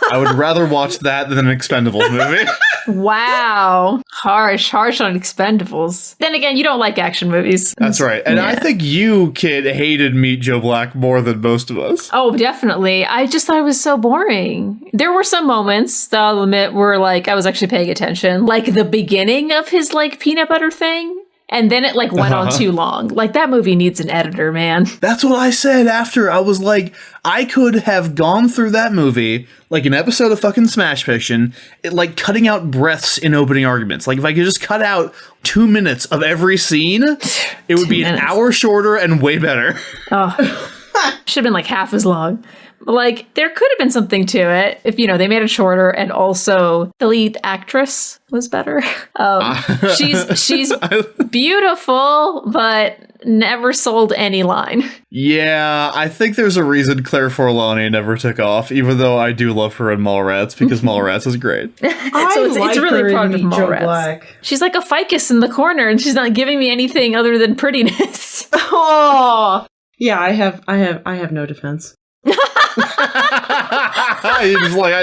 I would rather watch that than an Expendables movie. Wow. Harsh on Expendables. Then again, you don't like action movies. That's right. And I think you, kid, hated Meet Joe Black more than most of us. Oh, definitely. I just thought it was so boring. There were some moments, that I'll admit, where like I was actually paying attention. Like the beginning of his like peanut butter thing. And then it like went on too long. Like that movie needs an editor, man. That's what I said after. I was like, I could have gone through that movie like an episode of fucking Smash Fiction, like cutting out breaths in opening arguments. Like if I could just cut out 2 minutes of every scene, it would be an hour shorter and way better. Oh, should have been like half as long. Like, there could have been something to it if, you know, they made it shorter and also the lead actress was better. She's beautiful, but never sold any line. Yeah, I think there's a reason Claire Forlani never took off, even though I do love her in Mallrats, because Mallrats is great. It's really proud of Mallrats. She's like a ficus in the corner, and she's not giving me anything other than prettiness. Oh, yeah, I have no defense. I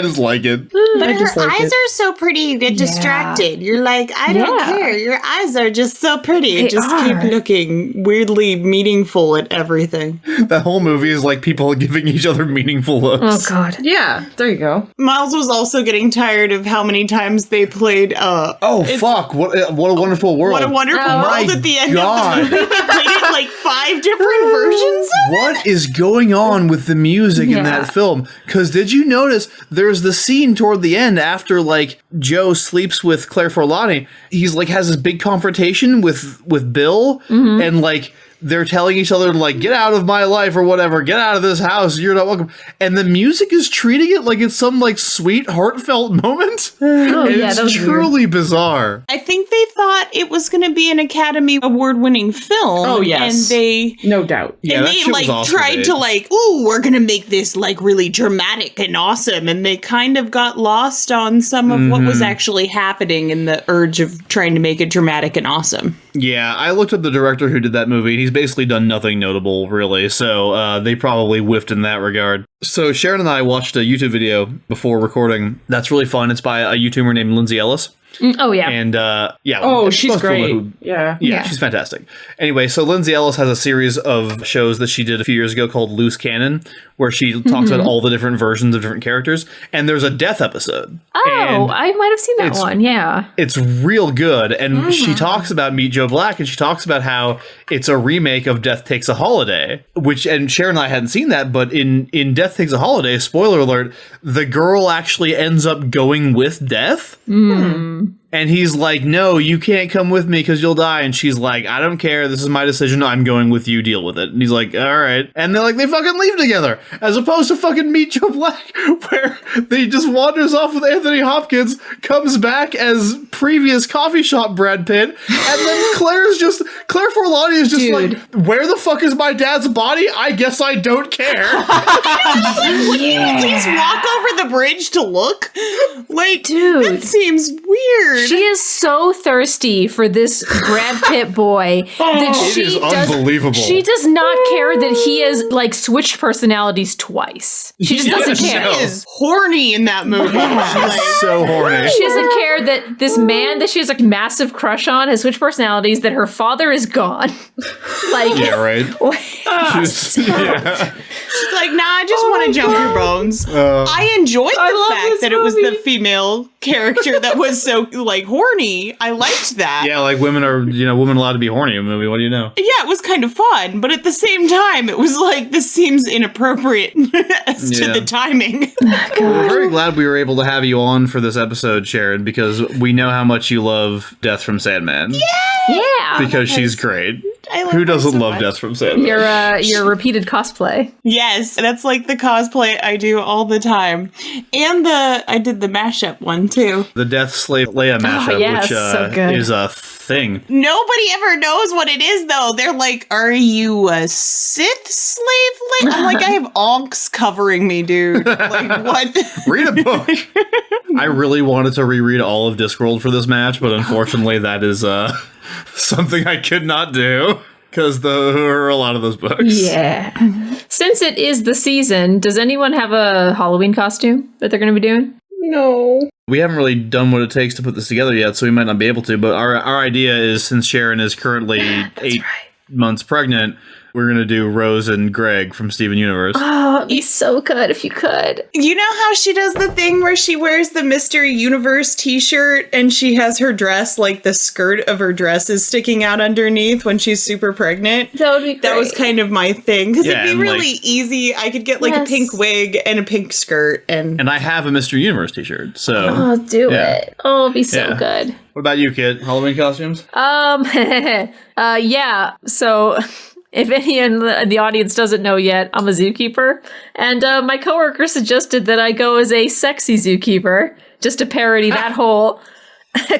just like it. But her eyes are so pretty, you get distracted. You're like, I don't care. Your eyes are just so pretty. Keep looking weirdly meaningful at everything. That whole movie is like people giving each other meaningful looks. Oh, God. Yeah, there you go. Miles was also getting tired of how many times they played, fuck, what a wonderful world. What a wonderful world at the end of the movie. They played it like 5 different versions of it. What is going on with the music in that film? Because did you notice there's the scene toward the end after like Joe sleeps with Claire Forlani? He's like has this big confrontation with Bill, and like they're telling each other like, get out of my life or whatever, get out of this house, you're not welcome. And the music is treating it like it's some like sweet, heartfelt moment. It's truly bizarre. I think they thought it was going to be an Academy Award-winning film. Oh, yes. And they... No doubt. Yeah, and they like tried to like, ooh, we're going to make this like really dramatic and awesome. And they kind of got lost on some of what was actually happening in the urge of trying to make it dramatic and awesome. Yeah, I looked up the director who did that movie. He's basically done nothing notable, really, so they probably whiffed in that regard. So Sharon and I watched a YouTube video before recording. That's really fun. It's by a YouTuber named Lindsay Ellis. Oh, yeah. And, she's great. Yeah, she's fantastic. Anyway, so Lindsay Ellis has a series of shows that she did a few years ago called Loose Cannon, where she talks about all the different versions of different characters. And there's a death episode. Oh, I might have seen that one, yeah. It's real good. And she talks about Meet Joe Black, and she talks about how it's a remake of Death Takes a Holiday, and Sharon and I hadn't seen that, but in Death Takes a Holiday, spoiler alert, the girl actually ends up going with Death. And he's like, no, you can't come with me because you'll die. And she's like, I don't care. This is my decision. I'm going with you. Deal with it. And he's like, all right. And they're like, they fucking leave together. As opposed to fucking Meet Joe Black, where they just wanders off with Anthony Hopkins, comes back as previous coffee shop Brad Pitt. And then Claire Forlani is just like, where the fuck is my dad's body? I guess I don't care. Would you please walk over the bridge to look? Like, dude, that seems weird. She is so thirsty for this Brad Pitt boy that is unbelievable. She does not care that he has like switched personalities twice. She just doesn't care. She is horny in that movie. She's so horny. She doesn't care that this man that she has a massive crush on has switched personalities, that her father is gone. Like, Yeah, right. She's like, nah, I just want to jump your bones. I enjoyed the fact that it was the female character that was so like horny. I liked that. Yeah, like women allowed to be horny in a movie. What do you know? Yeah, it was kind of fun, but at the same time, it was like, this seems inappropriate as to the timing. We're very glad we were able to have you on for this episode, Sharon, because we know how much you love Death from Sandman. yeah. Because she's great. I love Who her doesn't so love much. Death from Sandman? Your repeated cosplay. Yes, that's like the cosplay I do all the time. And I did the mashup one too. The Death Slave Leia mashup, yes, which so good. is a thing. Nobody ever knows what it is though. They're like, are you a Sith slave? I'm like, I have onks covering me, dude. Like, what? Read a book. I really wanted to reread all of Discworld for this match, but unfortunately that is something I could not do because there are a lot of those books. Yeah. Since it is the season, does anyone have a Halloween costume that they're going to be doing? No. We haven't really done what it takes to put this together yet, so we might not be able to, but our idea is, since Sharon is currently 8 months pregnant, we're going to do Rose and Greg from Steven Universe. Oh, it'd be so good if you could. You know how she does the thing where she wears the Mr. Universe t-shirt and she has her dress, like the skirt of her dress is sticking out underneath when she's super pregnant? That would be great. That was kind of my thing. Because Yeah, it'd and, be really easy. I could get like a pink wig and a pink skirt and... And I have a Mr. Universe t-shirt, so... Oh, do Yeah. it. Oh, it'd be so Yeah. good. What about you, Kit? Halloween costumes? Yeah. So... If any in the audience doesn't know yet, I'm a zookeeper. And my coworker suggested that I go as a sexy zookeeper, just to parody that whole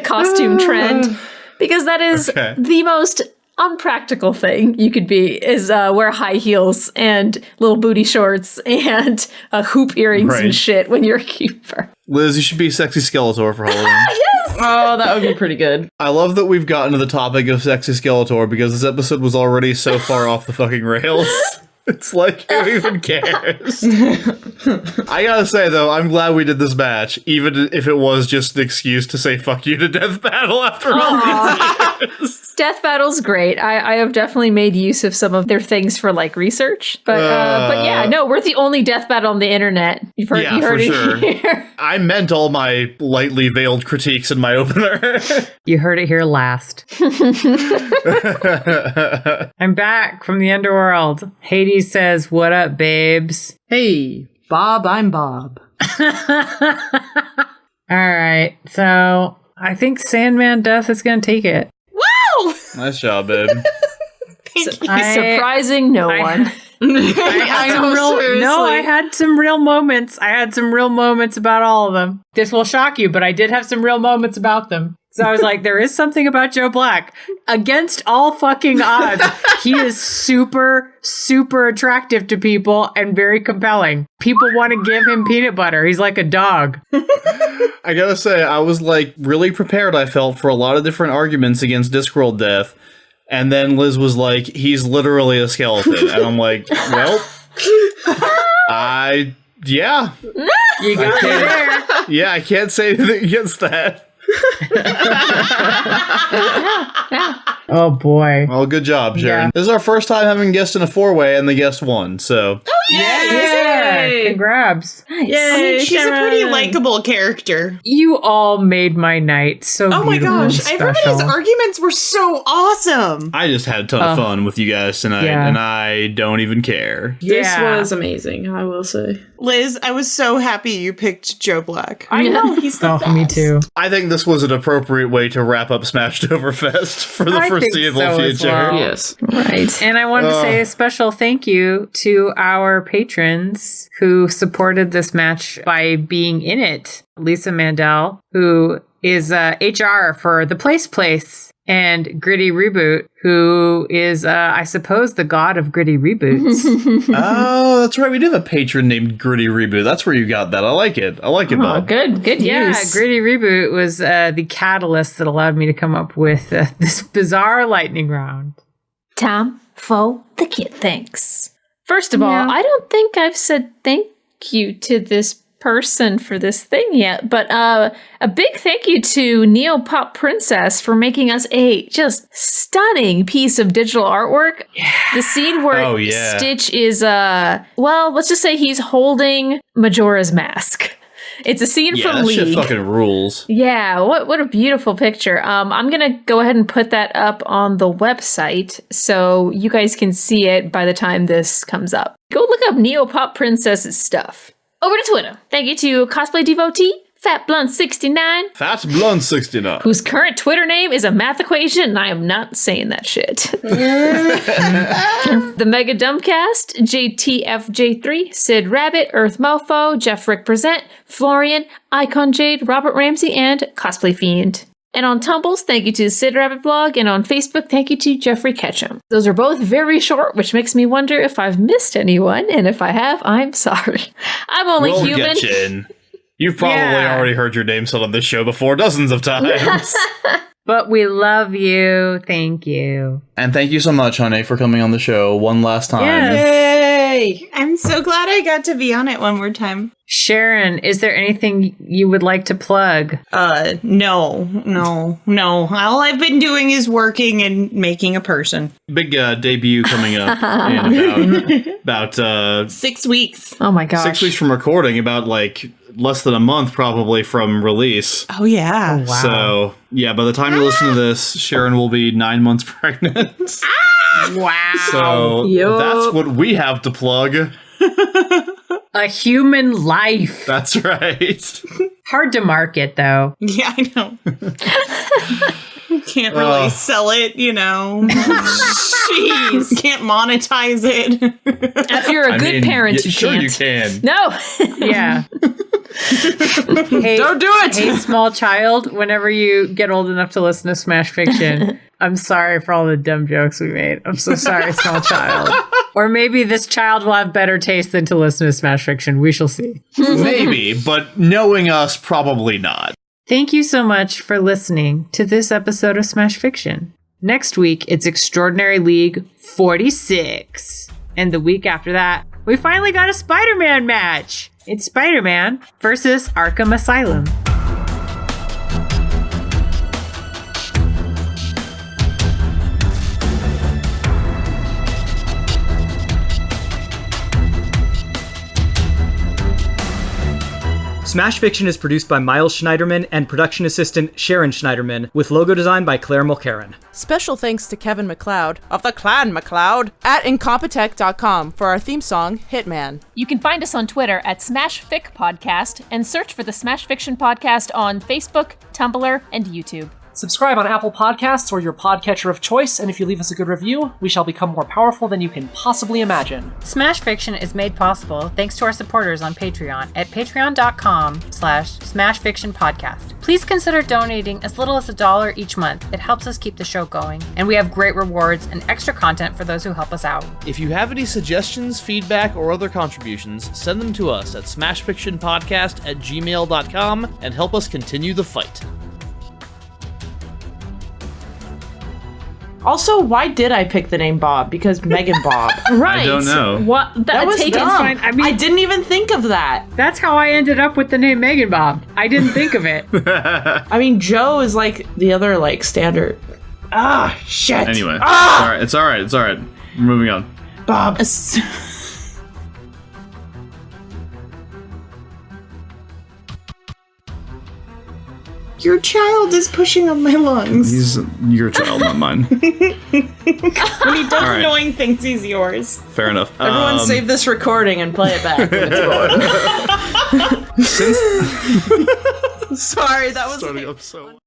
costume trend. Because that is the most unpractical thing you could be, is wear high heels and little booty shorts and hoop earrings and shit when you're a keeper. Liz, you should be Sexy Skeletor for Halloween. Yes! Oh, that would be pretty good. I love that we've gotten to the topic of Sexy Skeletor because this episode was already so far off the fucking rails. It's like, who even cares? I gotta say, though, I'm glad we did this match, even if it was just an excuse to say fuck you to Death Battle after all these years. Death Battle's great. I have definitely made use of some of their things for like research. But yeah, no, we're the only Death Battle on the internet. You've heard, Yeah, you heard for it sure. here. I meant all my lightly veiled critiques in my opener. You heard it here last. I'm back from the underworld. Hades says, "What up, babes?" Hey, Bob, I'm Bob. All right, so I think Sandman Death is going to take it. Wow! Nice job, babe. Surprising no one. I had some real moments. I had some real moments about all of them. This will shock you, but I did have some real moments about them. So I was like, there is something about Joe Black. Against all fucking odds, he is super, super attractive to people and very compelling. People want to give him peanut butter. He's like a dog. I gotta say, I was like really prepared, I felt, for a lot of different arguments against Discworld Death. And then Liz was like, he's literally a skeleton. And I'm like, well, yeah. You got me there. Yeah, I can't say anything against that. Oh boy. Well, good job, Sharon. Yeah. This is our first time having a guest in a 4-way, and the guest won, so... Yeah. Congrats. Nice. I mean, she's a pretty likable character. You all made my night so Oh my beautiful and gosh, special. everybody's arguments were so awesome. I just had a ton of fun with you guys tonight, Yeah. and I don't even care. This Yeah. was amazing, I will say. Liz, I was so happy you picked Joe Black. I know, he's the best. Me too. I think this was an appropriate way to wrap up Smashtoberfest for the I think foreseeable so as future. well. Yes. Right. And I wanted to say a special thank you to our patrons who supported this match by being in it. Lisa Mandel, who is HR for The Place, And Gritty Reboot, who is, I suppose, the god of gritty reboots. Oh, that's right. We do have a patron named Gritty Reboot. That's where you got that. I like it. Bob. Good Yeah, use. Gritty Reboot was the catalyst that allowed me to come up with this bizarre lightning round. Time for the kid thanks. First of all, Yeah. I don't think I've said thank you to this person for this thing yet, but a big thank you to Neopop Princess for making us a just stunning piece of digital artwork. Yeah. The scene where Stitch is, let's just say he's holding Majora's mask. It's a scene from that League. shit fucking rules. Yeah, what a beautiful picture. I'm going to go ahead and put that up on the website so you guys can see it by the time this comes up. Go look up Neopop Princess's stuff. Over to Twitter. Thank you to Cosplay Devotee, FatBlunt69. FatBlunt69. Whose current Twitter name is a math equation, and I am not saying that shit. The Mega Dumbcast, JTFJ3, Sid Rabbit, Earth Mofo, Jeff Rick Present, Florian, Icon Jade, Robert Ramsey, and Cosplay Fiend. And on Tumbles, thank you to Sid Rabbit Blog, and on Facebook, thank you to Jeffrey Ketchum. Those are both very short, which makes me wonder if I've missed anyone, and if I have, I'm sorry. I'm only human. Get you in. You've probably already heard your name said on this show before dozens of times. But we love you. Thank you. And thank you so much, honey, for coming on the show one last time. Yay! I'm so glad I got to be on it one more time. Sharon, is there anything you would like to plug? No. All I've been doing is working and making a person. Big debut coming up in about 6 weeks. Oh my gosh. 6 weeks from recording, about like less than a month probably from release. Oh yeah. Oh, wow. So yeah, by the time you listen to this, Sharon will be 9 months pregnant. Wow. So that's what we have to plug. A human life. That's right. Hard to market, though. Yeah, I know. Can't really sell it, you know. Jeez, can't monetize it. If you're a good parent, you sure can't. you can. No. Yeah. Hey, Don't do it! Hey, small child, whenever you get old enough to listen to Smash Fiction, I'm sorry for all the dumb jokes we made. I'm so sorry, small child. Or maybe this child will have better taste than to listen to Smash Fiction. We shall see. Maybe, but knowing us, probably not. Thank you so much for listening to this episode of Smash Fiction. Next week, it's Extraordinary League 46. And the week after that, we finally got a Spider-Man match. It's Spider-Man versus Arkham Asylum. Smash Fiction is produced by Miles Schneiderman and production assistant Sharon Schneiderman, with logo design by Claire Mulcairn. Special thanks to Kevin MacLeod of the Clan MacLeod at Incompetech.com for our theme song, Hitman. You can find us on Twitter at SmashFic Podcast and search for the Smash Fiction Podcast on Facebook, Tumblr, and YouTube. Subscribe on Apple Podcasts or your podcatcher of choice, and if you leave us a good review, we shall become more powerful than you can possibly imagine. Smash Fiction is made possible thanks to our supporters on Patreon at patreon.com/smashfictionpodcast. Please consider donating as little as $1 each month. It helps us keep the show going, and we have great rewards and extra content for those who help us out. If you have any suggestions, feedback, or other contributions, send them to us at smashfictionpodcast@gmail.com and help us continue the fight. Also, why did I pick the name Bob? Because Megan Bob. Right. I don't know. What? That was taken dumb. fine. I mean- I didn't even think of that. That's how I ended up with the name Megan Bob. I didn't think of it. I mean, Joe is like the other like standard. Ah, shit. Anyway, Ah! it's all right. We're moving on. Bob. Your child is pushing on my lungs. He's your child, not mine. When he does right. annoying things, he's yours. Fair enough. Everyone save this recording and play it back when it's going. Sorry, that was Starting up so